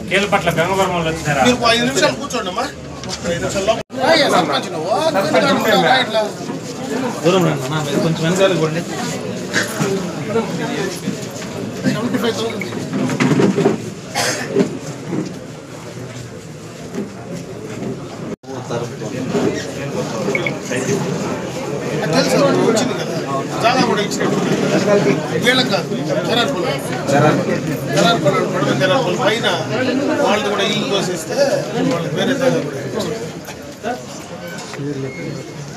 కీలపట్ల గంగవరం వాళ్ళు వచ్చారా? 5 నిమిషాలు కూర్చోండమ్మా. 5 నిమిషాల్లో దూరం రండి, కొంచెం వెనకాలకు పోండి. వచ్చింది కదా చాలా కూడా ఇచ్చినట్టు వీళ్ళకి కాదు, జరార్పల్ పైన వాళ్ళది కూడా ఇల్లు కోసిస్తే వాళ్ళకి వేరే జాగా కూడా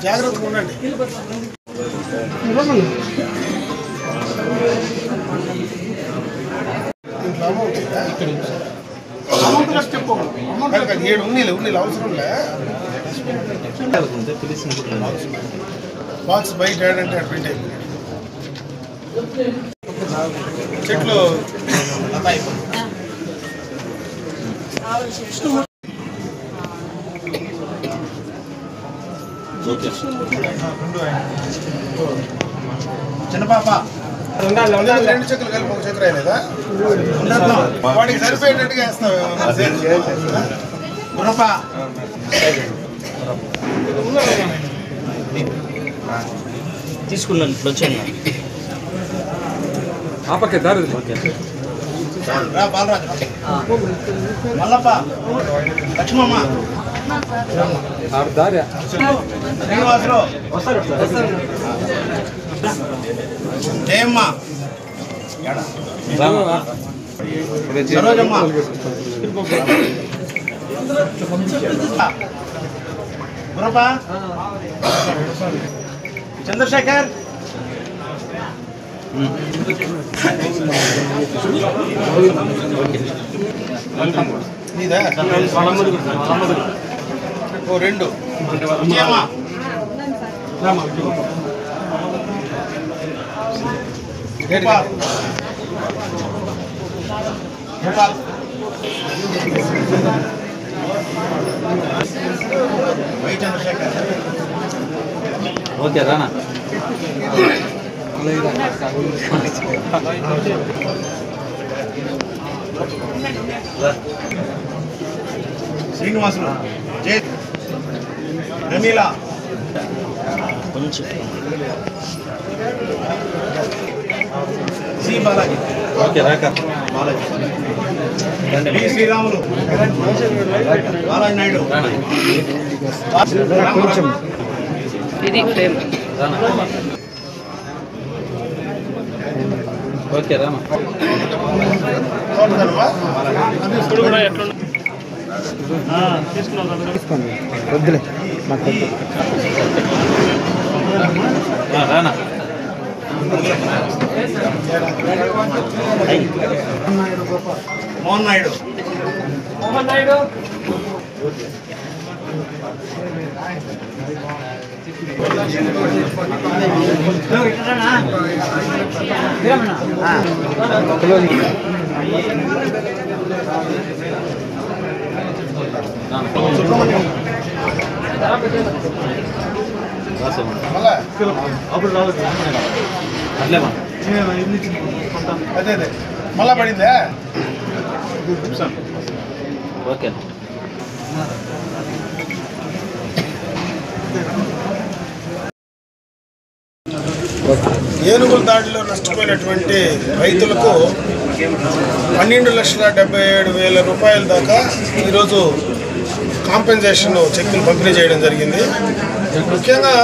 జాగ్రత్తగా ఉండండి. దీంట్లో అమౌంట్ ఇక్కడ 7 ఉన్నీళ్ళు అవసరం లే. బాక్స్ బయట ఏడంటే అడ్మిట్ అయిపోయింది. చెట్లు చిన్న పాప 2 చెక్కులు కలిపి 1 చెక్కు రాయలేదా? వాడికి సరిపోయేటట్టుగా వేస్తావు. తీసుకున్నాను ఇప్పుడు వచ్చాను. ఆపకే దారి బాలరాజు మల్లప్ప లక్ష్మమ్మ దారి శ్రీనివాసరావు జయమ్మ సరోజమ్మ గురప్ప చంద్రశేఖర్ నీదా 2 చంద్రశేఖర్ ఓకే రానా శ్రీనివాసులు జయ రమీలా కొంచెం సి బాలాజీ ఓకే రాక బాలాజీ బి శ్రీరాములు బాలాజీ నాయుడు కొంచెం ఇది ఓకే రామా తీసుకోండి వద్దులే మాకు వద్దు రానా మోహన్ నాయుడు సుబ్రహ్మణ్యం అదే మళ్ళా పడిందా? ఓకే ఏనుగుల దాడిలో నష్టపోయినటువంటి రైతులకు 12,77,000 రూపాయల దాకా ఈరోజు కాంపెన్సేషన్ చెక్కులు పంపిణీ చేయడం జరిగింది. ముఖ్యంగా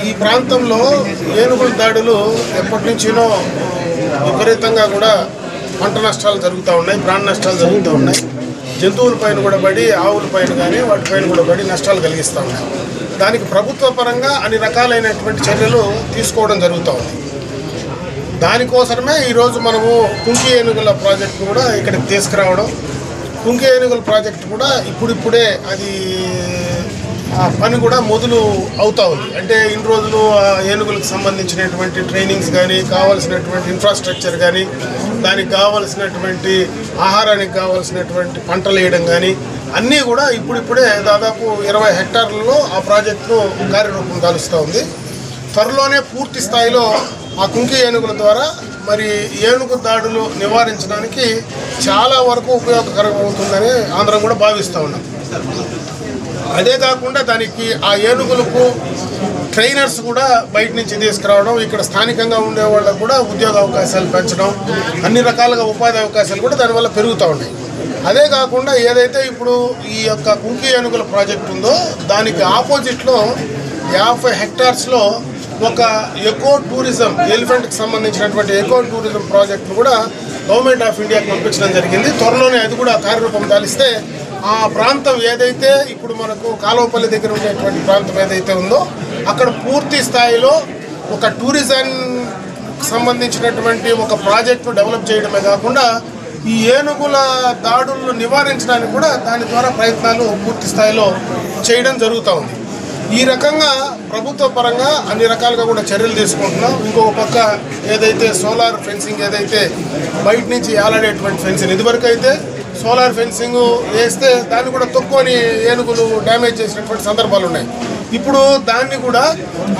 ఈ ప్రాంతంలో ఏనుగుల దాడులు ఎప్పటి నుంచినో విపరీతంగా కూడా పంట నష్టాలు జరుగుతూ ఉన్నాయి, ప్రాణ నష్టాలు జరుగుతూ ఉన్నాయి. జంతువుల పైన కూడా పడి, ఆవుల పైన కానీ వాటిపైన కూడా పడి నష్టాలు కలిగిస్తూ ఉన్నాయి. దానికి ప్రభుత్వ పరంగా అన్ని రకాలైనటువంటి చర్యలు తీసుకోవడం జరుగుతూ ఉంది. దానికోసమే ఈరోజు మనము కుంకి ఏనుగుల ప్రాజెక్టు కూడా ఇక్కడికి తీసుకురావడం. కుంకి ఏనుగుల ప్రాజెక్టు కూడా ఇప్పుడిప్పుడే అది ఆ పని కూడా మొదలు అవుతూ ఉంది. అంటే ఇన్ని రోజులు ఏనుగులకు సంబంధించినటువంటి ట్రైనింగ్స్ కానీ, కావాల్సినటువంటి ఇన్ఫ్రాస్ట్రక్చర్ కానీ, దానికి కావాల్సినటువంటి ఆహారానికి కావాల్సినటువంటి పంటలు వేయడం కానీ అన్నీ కూడా ఇప్పుడిప్పుడే దాదాపు 20 హెక్టార్లలో ఆ ప్రాజెక్టును కార్యరూపం దాలుస్తూ ఉంది. త్వరలోనే పూర్తి స్థాయిలో ఆ కుంకి ఏనుగుల ద్వారా మరి ఏనుగు దాడులు నివారించడానికి చాలా వరకు ఉపయోగకరం అవుతుందని అందరం కూడా భావిస్తూ ఉన్నాం. అదే కాకుండా దానికి ఆ ఏనుగులకు ట్రైనర్స్ కూడా బయట నుంచి తీసుకురావడం, ఇక్కడ స్థానికంగా ఉండే వాళ్ళకు కూడా ఉద్యోగ అవకాశాలు పెంచడం, అన్ని రకాలుగా ఉపాధి అవకాశాలు కూడా దానివల్ల పెరుగుతూ ఉన్నాయి. అదే కాకుండా ఏదైతే ఇప్పుడు ఈ యొక్క కుంకి ఏనుగుల ప్రాజెక్ట్ ఉందో దానికి ఆపోజిట్లో 50 హెక్టార్స్లో ఒక ఎకో టూరిజం ఎలిఫెంట్కి సంబంధించినటువంటి ఎకో టూరిజం ప్రాజెక్టును కూడా గవర్నమెంట్ ఆఫ్ ఇండియాకి పంపించడం జరిగింది. త్వరలోనే అది కూడా కార్యరూపం దాలిస్తే ఆ ప్రాంతం ఏదైతే ఇప్పుడు మనకు కాలువపల్లి దగ్గర ఉండేటువంటి ప్రాంతం ఏదైతే ఉందో అక్కడ పూర్తి స్థాయిలో ఒక టూరిజం సంబంధించినటువంటి ఒక ప్రాజెక్టును డెవలప్ చేయడమే కాకుండా ఈ ఏనుగుల దాడులను నివారించడానికి కూడా దాని ద్వారా ప్రయత్నాలు పూర్తి స్థాయిలో చేయడం జరుగుతూ ఉంది. ఈ రకంగా ప్రభుత్వ పరంగా అన్ని రకాలుగా కూడా చర్యలు తీసుకుంటున్నాం. ఇంకొక పక్క ఏదైతే సోలార్ ఫెన్సింగ్ ఏదైతే బయట నుంచి ఏలాడేటువంటి ఫెన్సింగ్, ఇదివరకు అయితే సోలార్ ఫెన్సింగ్ వేస్తే దాన్ని కూడా తొక్కుని ఏనుగులు డ్యామేజ్ చేసినటువంటి సందర్భాలు ఉన్నాయి. ఇప్పుడు దాన్ని కూడా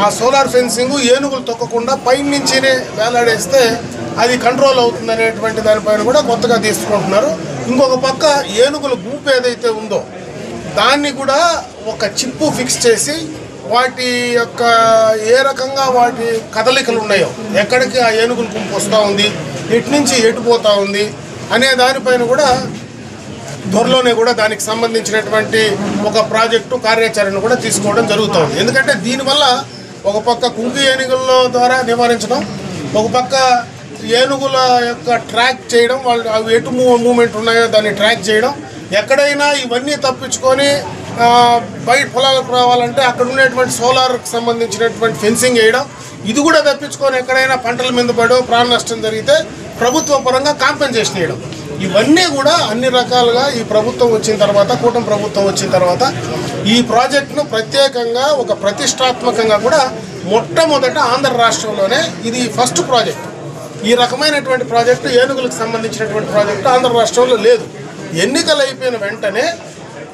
ఆ సోలార్ ఫెన్సింగ్ ఏనుగులు తొక్కకుండా పైన నుంచినే వేలాడేస్తే అది కంట్రోల్ అవుతుంది అనేటువంటి దానిపైన కూడా కొత్తగా తీసుకుంటున్నారు. ఇంకొక పక్క ఏనుగుల గుంపు ఏదైతే ఉందో దాన్ని కూడా ఒక చిప్పు ఫిక్స్ చేసి వాటి యొక్క ఏ రకంగా వాటి కదలికలు ఉన్నాయో, ఎక్కడికి ఆ ఏనుగుల గుంపు వస్తూ ఉంది, ఎటు నుంచి ఎటు పోతూ ఉంది అనే దానిపైన కూడా త్వరలోనే కూడా దానికి సంబంధించినటువంటి ఒక ప్రాజెక్టు కార్యాచరణ కూడా తీసుకోవడం జరుగుతుంది. ఎందుకంటే దీనివల్ల ఒక పక్క కుంకి ఏనుగుల ద్వారా నివారించడం, ఒక పక్క ఏనుగుల యొక్క ట్రాక్ చేయడం, వాళ్ళు అవి ఎటు మూమెంట్ ఉన్నాయో దాన్ని ట్రాక్ చేయడం, ఎక్కడైనా ఇవన్నీ తప్పించుకొని బయట పొలాలకు రావాలంటే అక్కడ ఉండేటువంటి సోలార్కి సంబంధించినటువంటి ఫెన్సింగ్ వేయడం, ఇది కూడా తప్పించుకొని ఎక్కడైనా పంటల మీద పడో ప్రాణ నష్టం జరిగితే ప్రభుత్వ పరంగా కాంపెన్సేషన్ వేయడం, ఇవన్నీ కూడా అన్ని రకాలుగా ఈ ప్రభుత్వం వచ్చిన తర్వాత, కూటమి ప్రభుత్వం వచ్చిన తర్వాత ఈ ప్రాజెక్టును ప్రత్యేకంగా ఒక ప్రతిష్టాత్మకంగా కూడా మొట్టమొదట ఆంధ్ర రాష్ట్రంలోనే ఇది ఫస్ట్ ప్రాజెక్ట్. ఈ రకమైనటువంటి ప్రాజెక్టు ఏనుగులకు సంబంధించినటువంటి ప్రాజెక్టు ఆంధ్ర రాష్ట్రంలో లేదు. ఎన్నికలు అయిపోయిన వెంటనే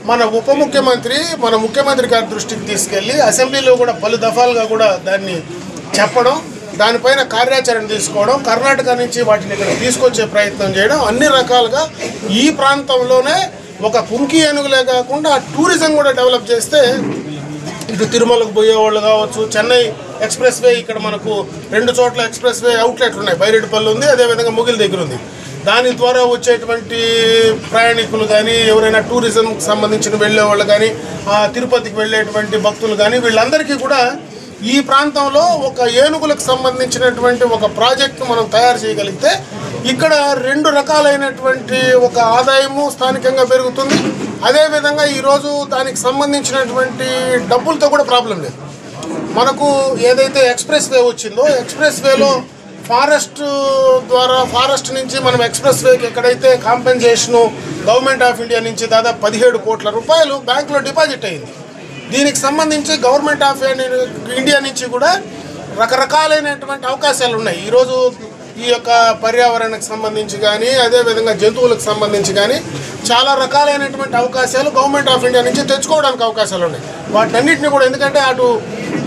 మన ఉప ముఖ్యమంత్రి మన ముఖ్యమంత్రి గారి దృష్టికి తీసుకెళ్ళి అసెంబ్లీలో కూడా పలు దఫాలుగా కూడా దాన్ని చెప్పడం, దానిపైన కార్యాచరణ తీసుకోవడం, కర్ణాటక నుంచి వాటిని ఇక్కడ తీసుకొచ్చే ప్రయత్నం చేయడం, అన్ని రకాలుగా ఈ ప్రాంతంలోనే ఒక కుంకి ఏనుగులే కాకుండా టూరిజం కూడా డెవలప్ చేస్తే ఇటు తిరుమలకు పోయేవాళ్ళు కావచ్చు, చెన్నై ఎక్స్ప్రెస్ వే ఇక్కడ మనకు 2 చోట్ల ఎక్స్ప్రెస్ వే అవుట్లెట్లు ఉన్నాయి, బైరెడ్డిపల్లి ఉంది, అదేవిధంగా ముగిల్ దగ్గర ఉంది. దాని ద్వారా వచ్చేటువంటి ప్రయాణికులు కానీ, ఎవరైనా టూరిజంకి సంబంధించిన వెళ్ళేవాళ్ళు కానీ, తిరుపతికి వెళ్ళేటువంటి భక్తులు కానీ, వీళ్ళందరికీ కూడా ఈ ప్రాంతంలో ఒక ఏనుగులకు సంబంధించినటువంటి ఒక ప్రాజెక్టును మనం తయారు చేయగలిగితే ఇక్కడ 2 రకాలైనటువంటి ఒక ఆదాయము స్థానికంగా పెరుగుతుంది. అదేవిధంగా ఈరోజు దానికి సంబంధించినటువంటి డబ్బులతో కూడా ప్రాబ్లం లేదు. మనకు ఏదైతే ఎక్స్ప్రెస్ వే వచ్చిందో ఎక్స్ప్రెస్ వేలో ఫారెస్ట్ ద్వారా ఫారెస్ట్ నుంచి మనం ఎక్స్ప్రెస్ వేకి ఎక్కడైతే కాంపెన్సేషను గవర్నమెంట్ ఆఫ్ ఇండియా నుంచి దాదాపు 17 కోట్ల రూపాయలు బ్యాంకులో డిపాజిట్ అయింది. దీనికి సంబంధించి గవర్నమెంట్ ఆఫ్ ఇండియా నుంచి కూడా రకరకాలైనటువంటి అవకాశాలు ఉన్నాయి. ఈరోజు ఈ యొక్క పర్యావరణకు సంబంధించి కానీ, అదేవిధంగా జంతువులకు సంబంధించి కానీ చాలా రకాలైనటువంటి అవకాశాలు గవర్నమెంట్ ఆఫ్ ఇండియా నుంచి తెచ్చుకోవడానికి అవకాశాలు ఉన్నాయి. వాటన్నిటిని కూడా, ఎందుకంటే అటు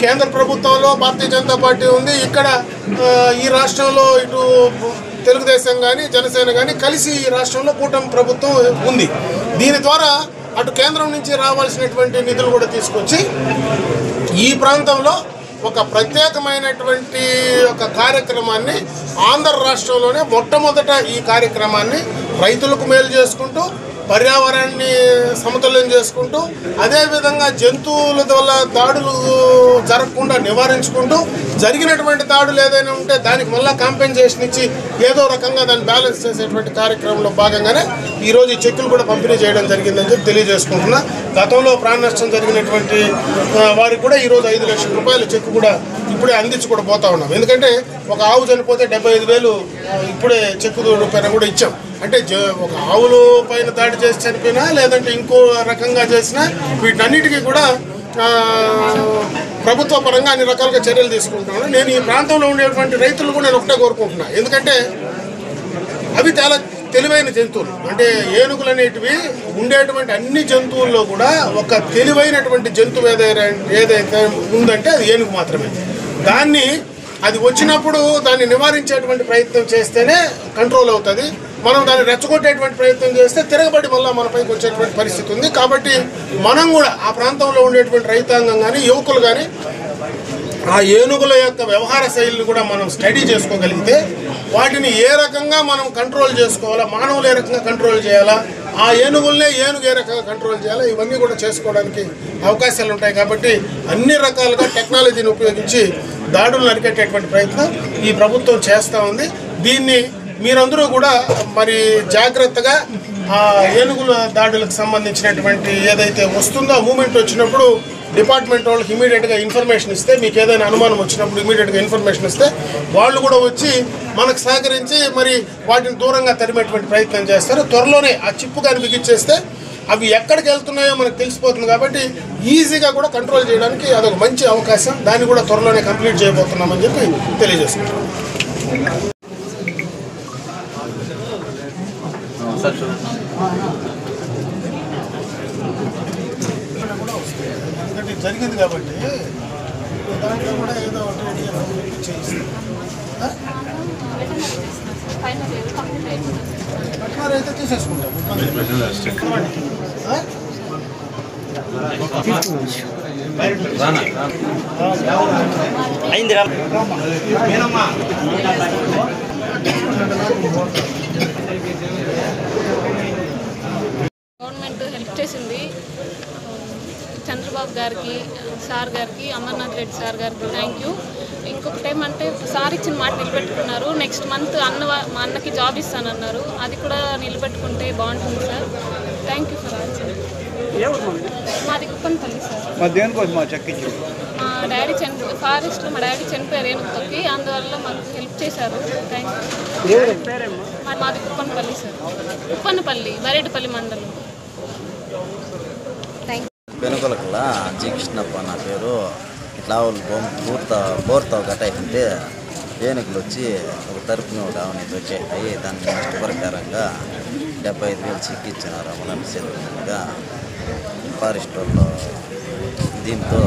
కేంద్ర ప్రభుత్వంలో భారతీయ జనతా పార్టీ ఉంది, ఇక్కడ ఈ రాష్ట్రంలో ఇటు తెలుగుదేశం కానీ జనసేన కానీ కలిసి ఈ రాష్ట్రంలో కూటమి ప్రభుత్వం ఉంది. దీని ద్వారా అటు కేంద్రం నుంచి రావాల్సినటువంటి నిధులు కూడా తీసుకొచ్చి ఈ ప్రాంతంలో ఒక ప్రత్యేకమైనటువంటి ఒక కార్యక్రమాన్ని ఆంధ్ర రాష్ట్రంలోనే మొట్టమొదట ఈ కార్యక్రమాన్ని రైతులకు మేలు చేసుకుంటూ, పర్యావరణాన్ని సమతుల్యం చేసుకుంటూ, అదేవిధంగా జంతువుల వల్ల దాడులు జరగకుండా నివారించుకుంటూ, జరిగినటువంటి దాడులు ఏదైనా ఉంటే దానికి మళ్ళీ కాంపెన్సేషన్ ఇచ్చి ఏదో రకంగా దాన్ని బ్యాలెన్స్ చేసేటువంటి కార్యక్రమంలో భాగంగానే ఈరోజు ఈ చెక్కులు కూడా పంపిణీ చేయడం జరిగిందని చెప్పి తెలియజేసుకుంటున్నా. గతంలో ప్రాణ నష్టం జరిగినటువంటి వారికి కూడా ఈరోజు 5 లక్షల రూపాయల చెక్కు కూడా ఇప్పుడే అందించి కూడా పోతా ఉన్నాం. ఎందుకంటే ఒక ఆవు చనిపోతే 75,000 ఇప్పుడే చెక్కు రూపాయలు కూడా ఇచ్చాం. అంటే ఒక ఆవుల పైన దాడి చేసి చనిపోయినా, లేదంటే ఇంకో రకంగా చేసినా వీటన్నిటికీ కూడా ప్రభుత్వ పరంగా అన్ని రకాలుగా చర్యలు తీసుకుంటున్నాను. నేను ఈ ప్రాంతంలో ఉండేటువంటి రైతులు కూడా నేను ఒకటే కోరుకుంటున్నా. ఎందుకంటే అవి చాలా తెలివైన జంతువులు. అంటే ఏనుగులు అనేటివి ఉండేటువంటి అన్ని జంతువుల్లో కూడా ఒక తెలివైనటువంటి జంతువు ఏదైతే ఉందంటే అది ఏనుగు మాత్రమే. దాన్ని అది వచ్చినప్పుడు దాన్ని నివారించేటువంటి ప్రయత్నం చేస్తేనే కంట్రోల్ అవుతుంది. మనం దాన్ని రెచ్చగొట్టేటువంటి ప్రయత్నం చేస్తే తిరగబడి మళ్ళీ మన పైకి వచ్చేటువంటి పరిస్థితి ఉంది. కాబట్టి మనం కూడా ఆ ప్రాంతంలో ఉండేటువంటి రైతాంగం కానీ యువకులు కానీ ఆ ఏనుగుల యొక్క వ్యవహార శైలిని కూడా మనం స్టడీ చేసుకోగలిగితే వాటిని ఏ రకంగా మనం కంట్రోల్ చేసుకోవాలా, మానవులు ఏ రకంగా కంట్రోల్ చేయాలా, ఆ ఏనుగులనే ఏనుగు ఏ రకంగా కంట్రోల్ చేయాలా, ఇవన్నీ కూడా చేసుకోవడానికి అవకాశాలు ఉంటాయి. కాబట్టి అన్ని రకాలుగా టెక్నాలజీని ఉపయోగించి దాడులను అరికట్టేటువంటి ప్రయత్నం ఈ ప్రభుత్వం చేస్తూ ఉంది. దీన్ని మీరందరూ కూడా మరి జాగ్రత్తగా ఆ ఏనుగుల దాడులకు సంబంధించినటువంటి ఏదైతే వస్తుందో ఆ మూమెంట్ వచ్చినప్పుడు డిపార్ట్మెంట్ వాళ్ళకి ఇమీడియట్గా ఇన్ఫర్మేషన్ ఇస్తే, మీకు ఏదైనా అనుమానం వచ్చినప్పుడు ఇమీడియట్గా ఇన్ఫర్మేషన్ ఇస్తే వాళ్ళు కూడా వచ్చి మనకు సహకరించి మరి వాటిని దూరంగా తరిమేటువంటి ప్రయత్నం చేస్తారు. త్వరలోనే ఆ చిప్పు కానీ బిగించేస్తే అవి ఎక్కడికి వెళ్తున్నాయో మనకు తెలిసిపోతుంది. కాబట్టి ఈజీగా కూడా కంట్రోల్ చేయడానికి అదొక మంచి అవకాశం. దాన్ని కూడా త్వరలోనే కంప్లీట్ చేయబోతున్నామని చెప్పి తెలియజేసుకుంటాం. ఎందుకంటే జరిగింది కాబట్టి దాంట్లో కూడా ఏదో ఒకటి చేయిస్తాం. అయితే తీసేసుకుంటాం. గవర్నమెంట్ హెల్ప్ చేసింది. చంద్రబాబు గారికి, సార్ గారికి, అమర్నాథ్ రెడ్డి సార్ గారికి థ్యాంక్ యూ. ఇంకొకటి ఏమంటే సార్ ఇచ్చిన మాట నిలబెట్టుకున్నారు. నెక్స్ట్ మంత్ మా అన్నకి జాబ్ ఇస్తానన్నారు. అది కూడా నిలబెట్టుకుంటే బాగుంటుంది sir. Thank you for answer. మాది కుప్పనపల్లి సార్. మా డాడీ ఫారెస్ట్లో మా డాడీ చనిపోయారు ఏనుగుతోకి, అందువల్ల మాకు హెల్ప్ చేశారు. Thank you. మాది కుప్పనపల్లి సార్. కుప్పనపల్లి, బరేటిపల్లి మండలం. వెనుకలకల్లా జీ కృష్ణప్ప నా పేరు. ఇట్లా బోర్తో గట్ట అయిపోతే ఏనుగులు వచ్చి ఒక తరపున ఒక ఆవుని వచ్చాయి. దానికి నష్టపరికారంగా 75,000 చిక్కిచ్చినారు అమలాన్ని చేతులుగా ఫారెస్ట్ వాళ్ళు. దీంతో